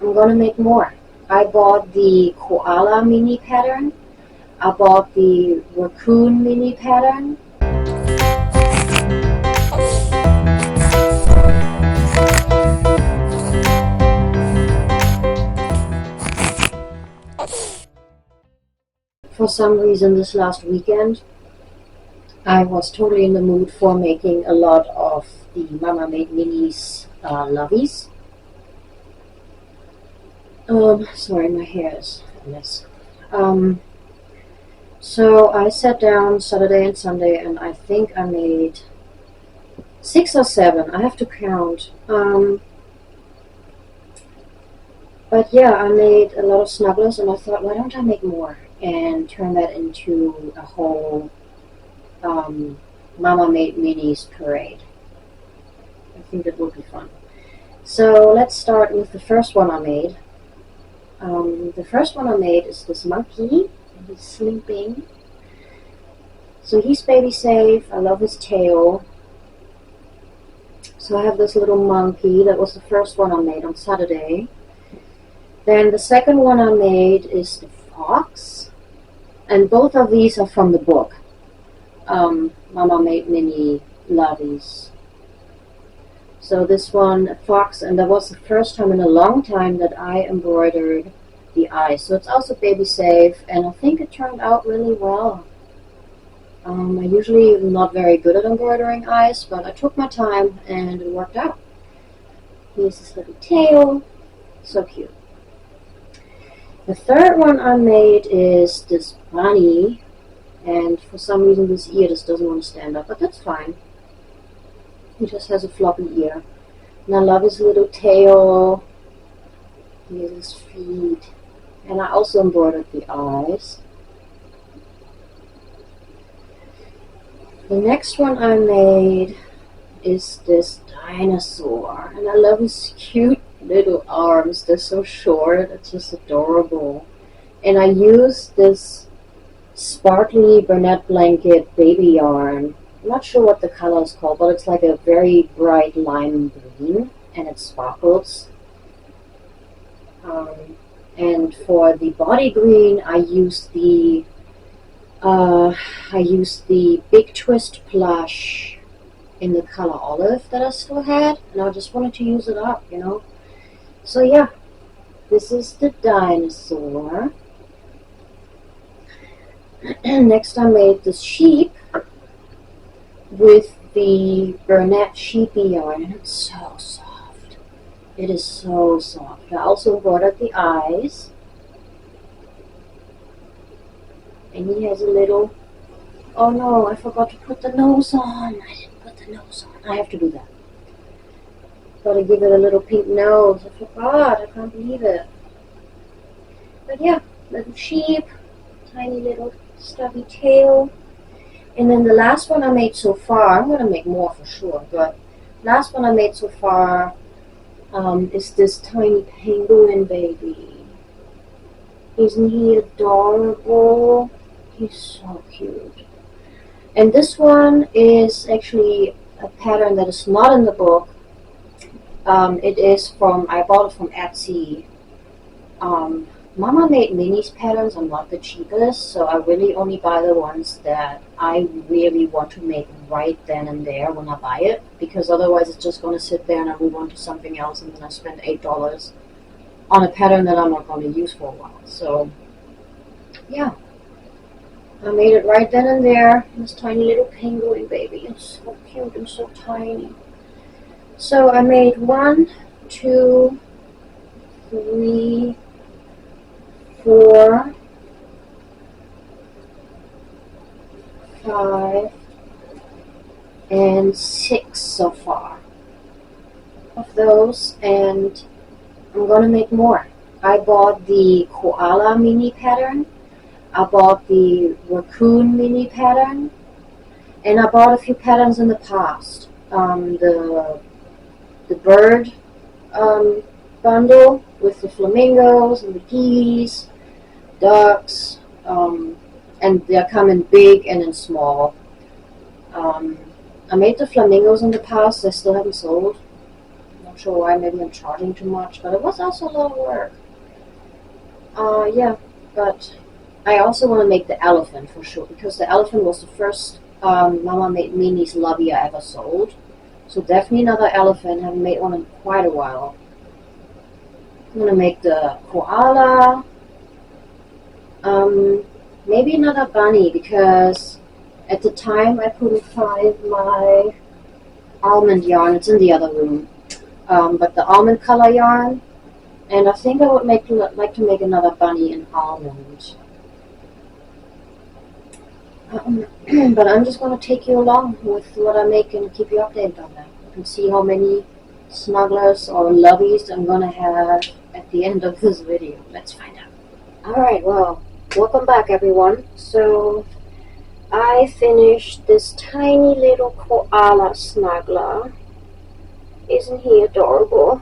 I'm gonna make more. I bought the koala mini pattern. I bought the raccoon mini pattern. For some reason this last weekend I was totally in the mood for making a lot of the MamaMadeMinis Loveys. Sorry, my hair is a mess. So I sat down Saturday and Sunday and I think I made 6 or 7. I have to count. But yeah, I made a lot of snugglers and I thought, why don't I make more and turn that into a whole MamaMadeMinis parade. I think that would be fun. So let's start with the first one I made. The first one I made is this monkey. He's sleeping. So he's baby safe. I love his tail. So I have this little monkey. That was the first one I made on Saturday. Then the second one I made is the fox. And both of these are from the book. MamaMadeMinis Loveys. So this one, fox, and that was the first time in a long time that I embroidered the eyes. So it's also baby safe, and I think it turned out really well. I usually am not very good at embroidering eyes, but I took my time and it worked out. Here's his little tail, so cute. The third one I made is this bunny, and for some reason this ear just doesn't want to stand up, but that's fine. He just has a floppy ear. And I love his little tail. Here's his feet. And I also embroidered the eyes. The next one I made is this dinosaur. And I love his cute little arms. They're so short. It's just adorable. And I used this sparkly Bernette blanket baby yarn. I'm not sure what the color is called, but it's like a very bright lime green, and it sparkles. And for the body green, I used the Big Twist plush in the color olive that I still had, and I just wanted to use it up, you know. So yeah, this is the dinosaur. Next, I made the sheep with the Bernette sheepy yarn, and it's so soft. It is so soft. I also embroidered the eyes, and he has a little, oh no, I forgot to put the nose on. I didn't put the nose on. I have to do that. Gotta give it a little pink nose. I forgot. I can't believe it. But yeah, little sheep, tiny little stubby tail. And then the last one I made so far, I'm going to make more for sure, but last one I made so far is this tiny penguin baby. Isn't he adorable? He's so cute. And this one is actually a pattern that is not in the book. It is I bought it from Etsy. MamaMadeMinis patterns are not the cheapest, so I really only buy the ones that I really want to make right then and there when I buy it, because otherwise it's just going to sit there and I move on to something else and then I spend $8 on a pattern that I'm not going to use for a while. So yeah, I made it right then and there. This tiny little penguin baby, it's so cute and so tiny. So I made 1, 2, 3, 4, 5, and 6 so far of those, and I'm going to make more. I bought the koala mini pattern, I bought the raccoon mini pattern, and I bought a few patterns in the past. The bird bundle with the flamingos and the geese, ducks, and they come in big and in small. I made the flamingos in the past. I still haven't sold. I'm not not sure why. Maybe I'm charging too much, but it was also a lot of work. Yeah, but I also want to make the elephant for sure, because the elephant was the first MamaMadeMinis Lovey I ever sold. So definitely another elephant. I haven't made one in quite a while. I'm gonna make the koala. Maybe another bunny, because at the time I couldn't find my almond yarn. It's in the other room. But the almond color yarn, and I think I would like to make another bunny in almond. But I'm just going to take you along with what I make and keep you updated on that. You can see how many snugglers or loveys I'm going to have at the end of this video. Let's find out. Alright, well, welcome back everyone. So, I finished this tiny little koala snuggler. Isn't he adorable?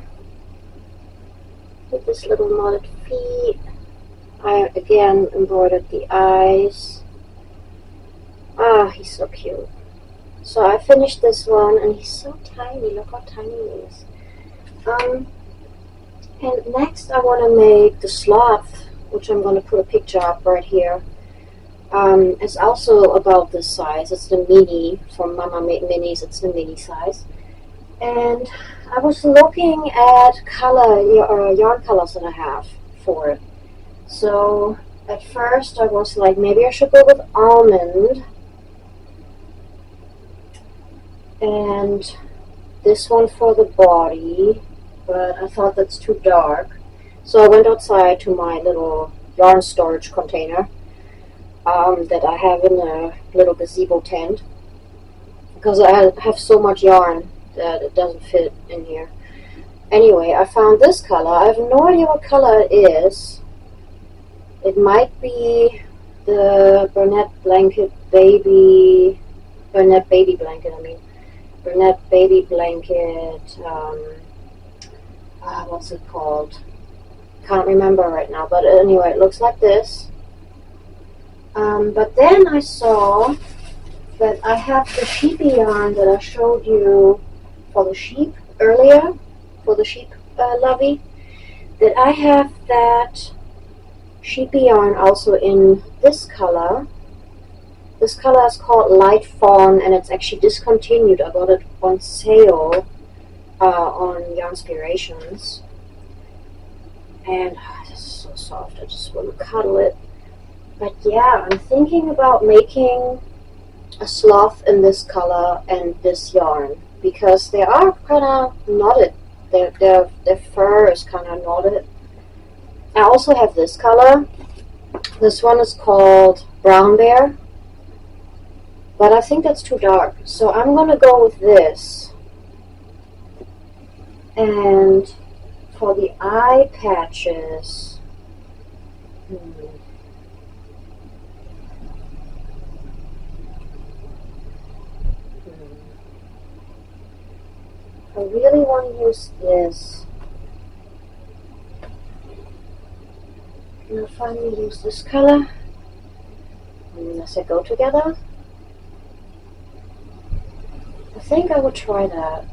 With his little knotted feet. I again embroidered the eyes. Ah, he's so cute. So I finished this one, and he's so tiny. Look how tiny he is. And next I want to make the sloth, which I'm going to put a picture up right here. It's also about this size. It's the mini from MamaMadeMinis. It's the mini size. And I was looking at yarn colors that I have for it. So at first I was like, maybe I should go with almond. And this one for the body, but I thought that's too dark. So I went outside to my little yarn storage container that I have in a little gazebo tent, because I have so much yarn that it doesn't fit in here. Anyway, I found this color. I have no idea what color it is. It might be the Bernette Baby Blanket, I mean. Bernette Baby Blanket, what's it called? Can't remember right now, but anyway, it looks like this. But then I saw that I have the sheepy yarn that I showed you for the sheep earlier, for the sheep lovey, that I have that sheepy yarn also in this color. This color is called Light Fawn, and it's actually discontinued. I got it on sale on Yarnspirations. And this is so soft, I just want to cuddle it. But yeah, I'm thinking about making a sloth in this color and this yarn, because they are kind of knotted. Their fur is kind of knotted. I also have this color. This one is called Brown Bear, but I think that's too dark, so I'm going to go with this. And for the eye patches, I really want to use this. Can I finally use this color? Unless they go together? I think I would try that.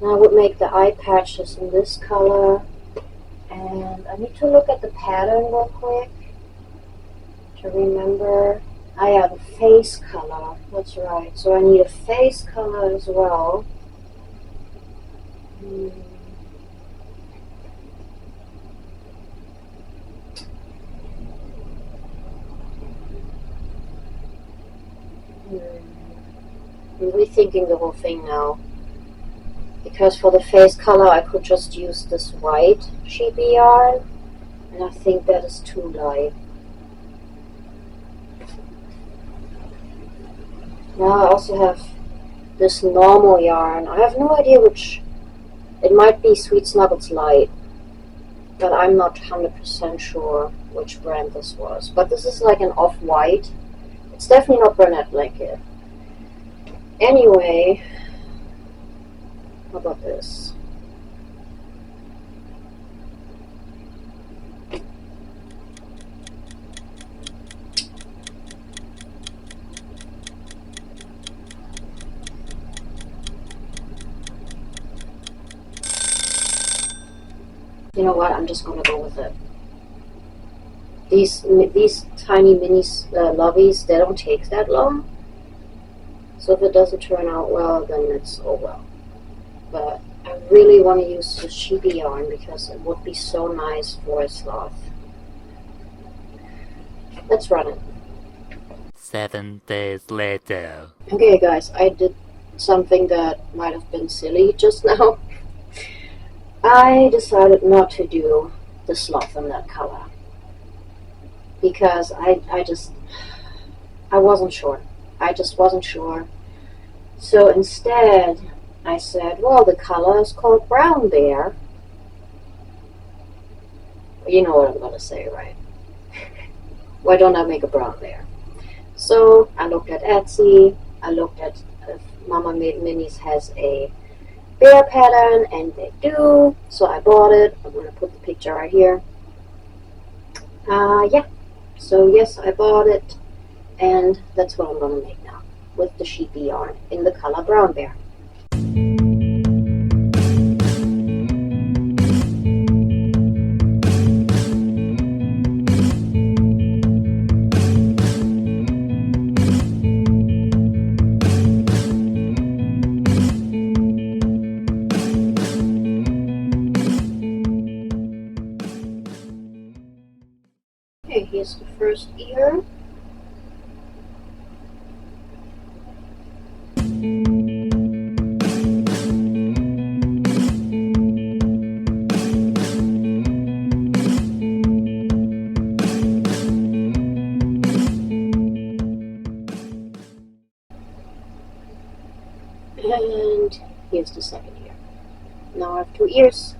Now I would make the eye patches in this color. And I need to look at the pattern real quick to remember. Ah yeah, the face color. That's right. So I need a face color as well. I'm rethinking the whole thing now, because for the face color I could just use this white sheepy yarn, and I think that is too light. Now I also have this normal yarn. I have no idea which. It might be Sweet Snuggles Light, but I'm not 100% sure which brand this was. But this is like an off-white. It's definitely not Bernette Blanket. Anyway, how about this? You know what? I'm just gonna go with it. These tiny mini loveys, they don't take that long. So if it doesn't turn out well, then it's oh well. But I really want to use the sheepy yarn because it would be so nice for a sloth. Let's run it. 7 days later. Okay guys, I did something that might have been silly just now. I decided not to do the sloth in that color because I wasn't sure. I just wasn't sure. So instead I said, well, the color is called brown bear. You know what I'm going to say, right? Why don't I make a brown bear? So I looked at Etsy, I looked at if MamaMadeMinis has a bear pattern, and they do, so I bought it. I'm going to put the picture right here. Yeah, so yes, I bought it, and that's what I'm going to make now, with the sheepy yarn in the color brown bear. Okay, here's the first ear. And here's the second ear. Now I have 2 ears.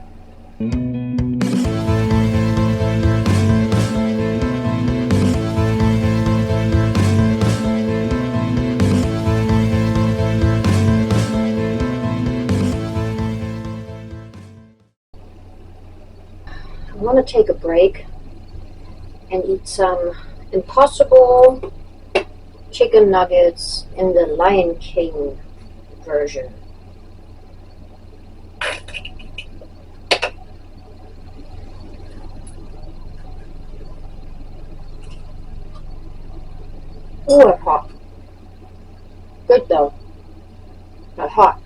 I want to take a break and eat some Impossible chicken nuggets in the Lion King version. Oh, it's hot. Good though. Not hot.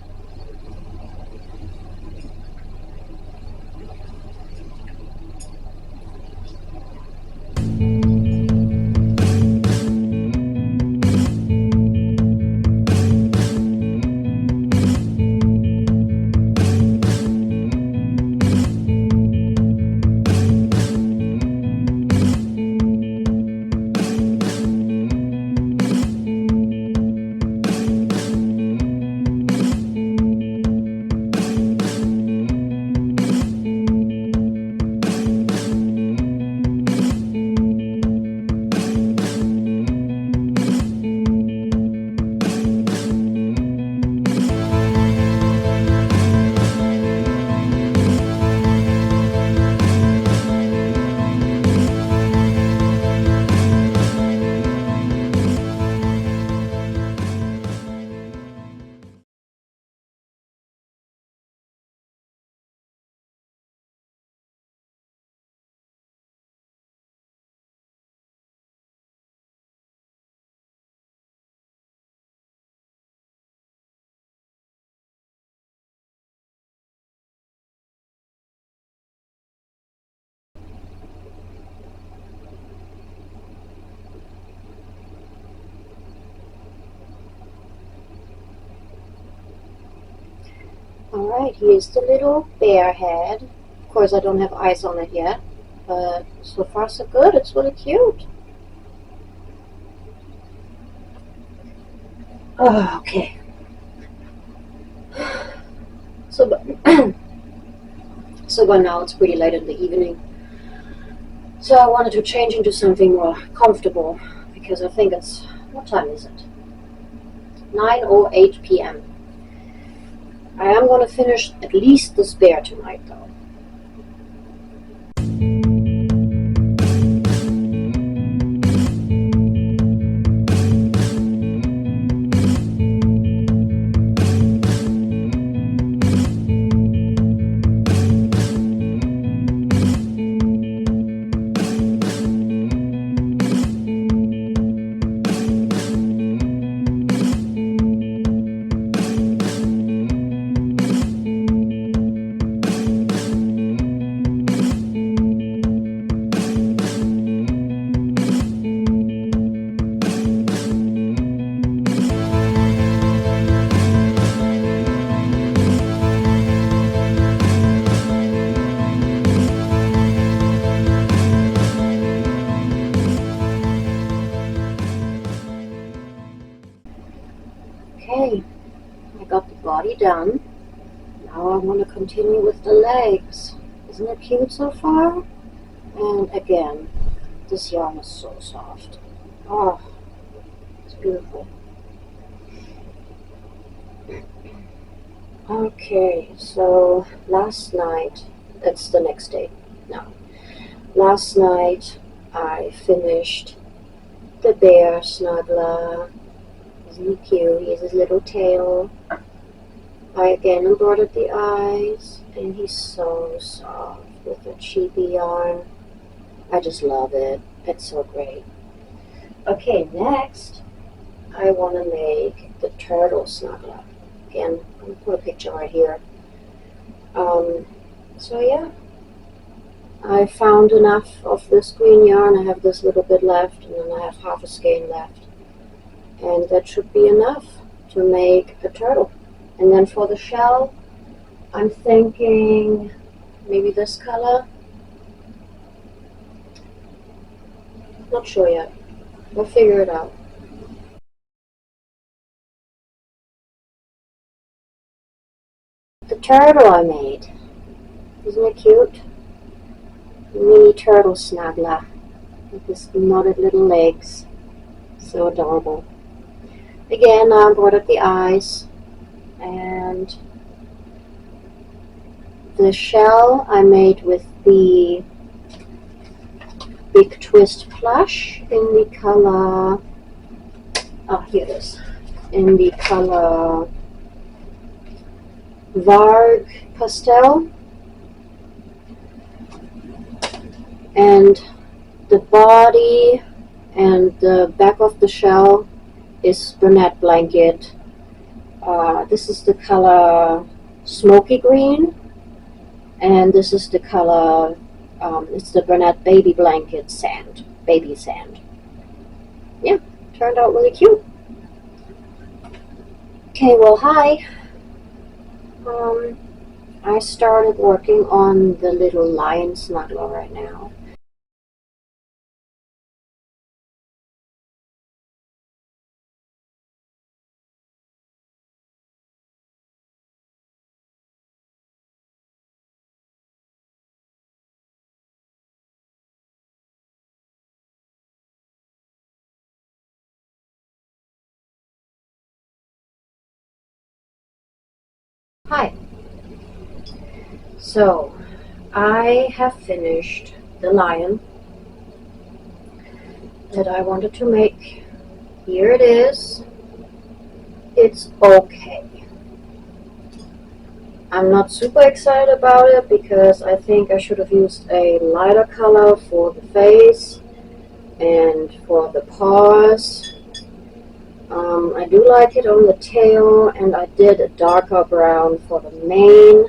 Alright, here's the little bear head. Of course I don't have eyes on it yet, but so far so good. It's really cute. Oh, okay. So, so by now it's pretty late in the evening. So I wanted to change into something more comfortable because I think it's, what time is it? 9:08 p.m. I am going to finish at least this bear tonight though. done. Now I want to continue with the legs. Isn't it cute so far? And again, this yarn is so soft. Oh, it's beautiful. Okay, so last night, that's the next day. No. Last night I finished the bear snuggler. Isn't he cute? He has his little tail. I again embroidered the eyes, and he's so soft with the cheapy yarn. I just love it. It's so great. Okay, next I want to make the turtle snuggler. Again, I'm going to put a picture right here. So yeah, I found enough of this green yarn. I have this little bit left, and then I have half a skein left. And that should be enough to make a turtle. And then for the shell, I'm thinking maybe this color. Not sure yet. We'll figure it out. The turtle I made. Isn't it cute? Mini turtle snuggler with his knotted little legs. So adorable. Again, I embroidered the eyes, and the shell I made with the Big Twist plush in the color, here it is, in the color Varg Pastel, and the body and the back of the shell is Bernat Blanket. This is the color Smoky Green, and this is the color, it's the Bernat Baby Blanket Sand, Baby Sand. Yeah, turned out really cute. Okay, well, hi. I started working on the little lion snuggler right now. Hi. So, I have finished the lion that I wanted to make. Here it is. It's okay. I'm not super excited about it because I think I should have used a lighter color for the face and for the paws. I do like it on the tail, and I did a darker brown for the mane.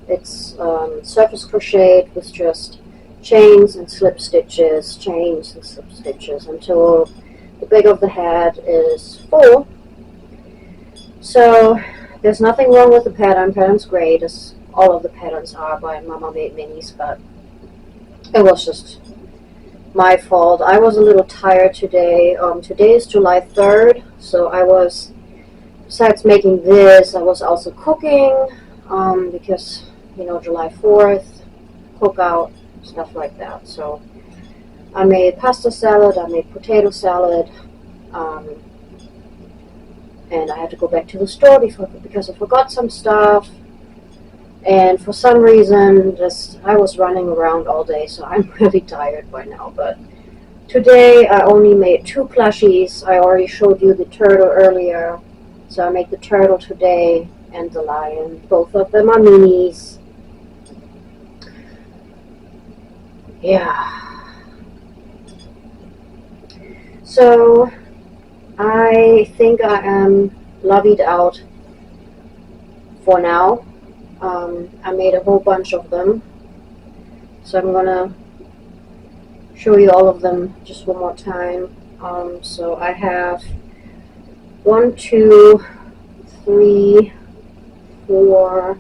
It's surface crocheted with just chains and slip stitches, chains and slip stitches until the back of the head is full. So there's nothing wrong with the pattern. Pattern's great, as all of the patterns are by MamaMadeMinis, but it was just my fault. I was a little tired today. Today is July 3rd, so I was, besides making this, I was also cooking, because, you know, July 4th, cookout, stuff like that. So I made pasta salad, I made potato salad, and I had to go back to the store because I forgot some stuff. And for some reason, I was running around all day, so I'm really tired by now. But today I only made 2 plushies. I already showed you the turtle earlier, so I made the turtle today and the lion. Both of them are minis. Yeah. So I think I am loveyed out for now. I made a whole bunch of them, so I'm gonna show you all of them just one more time. So I have 1, 2, 3, 4,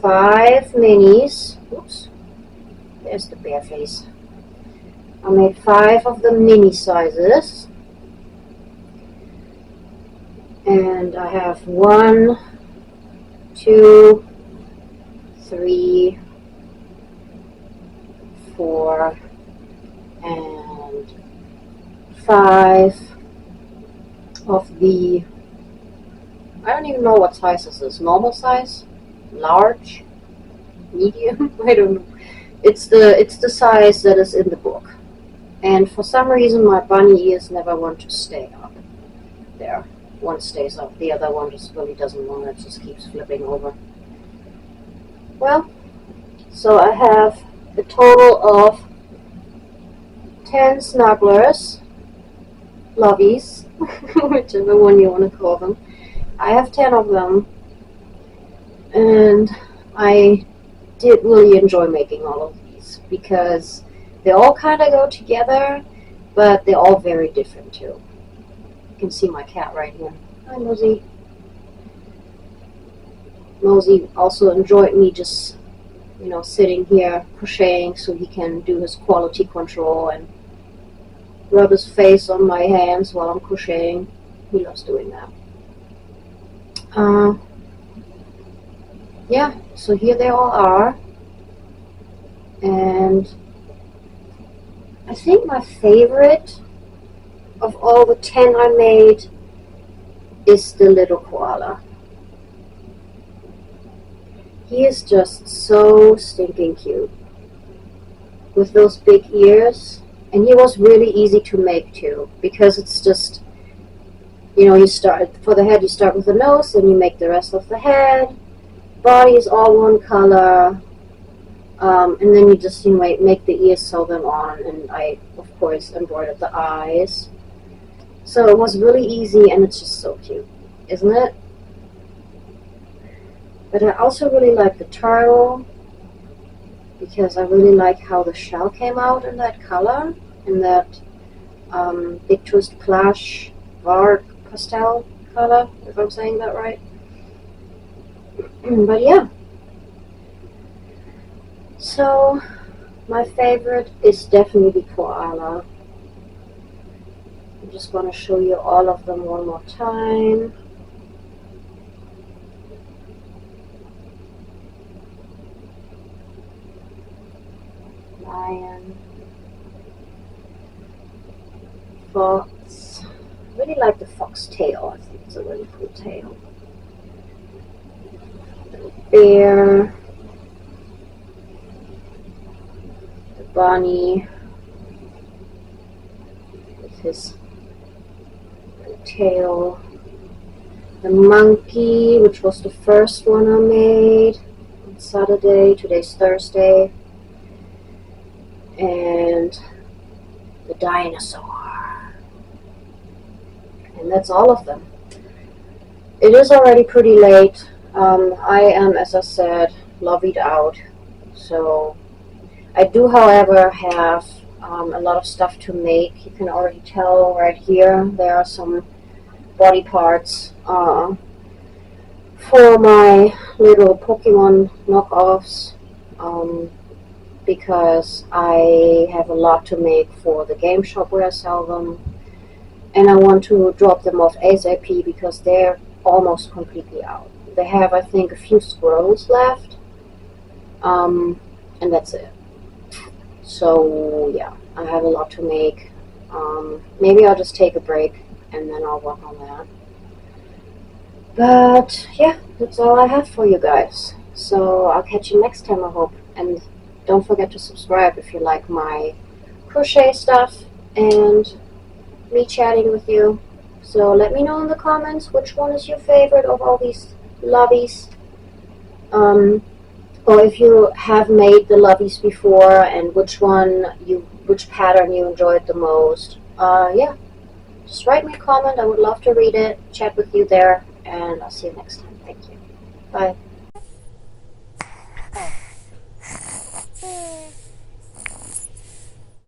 5 minis. Oops, there's the bear face. I made 5 of the mini sizes, and I have 1, 2, 3, 4, and 5 of the, I don't even know what size this is. Normal size? Large? Medium? I don't know. It's the size that is in the book. And for some reason my bunny ears never want to stay up. There. One stays up, the other one just really doesn't want it, just keeps flipping over. Well, so I have a total of 10 snugglers, loveys, whichever one you want to call them. I have 10 of them, and I did really enjoy making all of these because they all kind of go together, but they're all very different too. You can see my cat right here. Hi, Mosey. Mosey also enjoyed me just, sitting here crocheting so he can do his quality control and rub his face on my hands while I'm crocheting. He loves doing that. Yeah, so here they all are. And I think my favorite of all the 10 I made is the little koala. He is just so stinking cute with those big ears, and he was really easy to make too, because it's just, you start for the head, you start with the nose, and you make the rest of the head. Body is all one color, and then you just make the ears, sew them on, and I of course embroidered the eyes. So it was really easy, and it's just so cute, isn't it? But I also really like the turtle, because I really like how the shell came out in that color, in that Big Twist Plush Vark pastel color, if I'm saying that right. But yeah. So my favorite is definitely koala. I'm just going to show you all of them one more time. Lion, fox. I really like the fox tail. I think it's a really cool tail. Bear, the bunny with his tail, the monkey, which was the first one I made on Saturday. Today's Thursday. And the dinosaur. And that's all of them. It is already pretty late. I am, as I said, lovied out. So I do, however, have a lot of stuff to make. You can already tell right here there are some body parts for my little Pokemon knockoffs. Because I have a lot to make for the game shop where I sell them, and I want to drop them off ASAP because they're almost completely out. They have, I think, a few scrolls left, and that's it. So yeah, I have a lot to make. Maybe I'll just take a break and then I'll work on that. But yeah, that's all I have for you guys. So I'll catch you next time, I hope. And don't forget to subscribe if you like my crochet stuff and me chatting with you. So let me know in the comments which one is your favorite of all these loveys. Or if you have made the loveys before and which pattern you enjoyed the most. Yeah, just write me a comment. I would love to read it, chat with you there, and I'll see you next time. Thank you. Bye.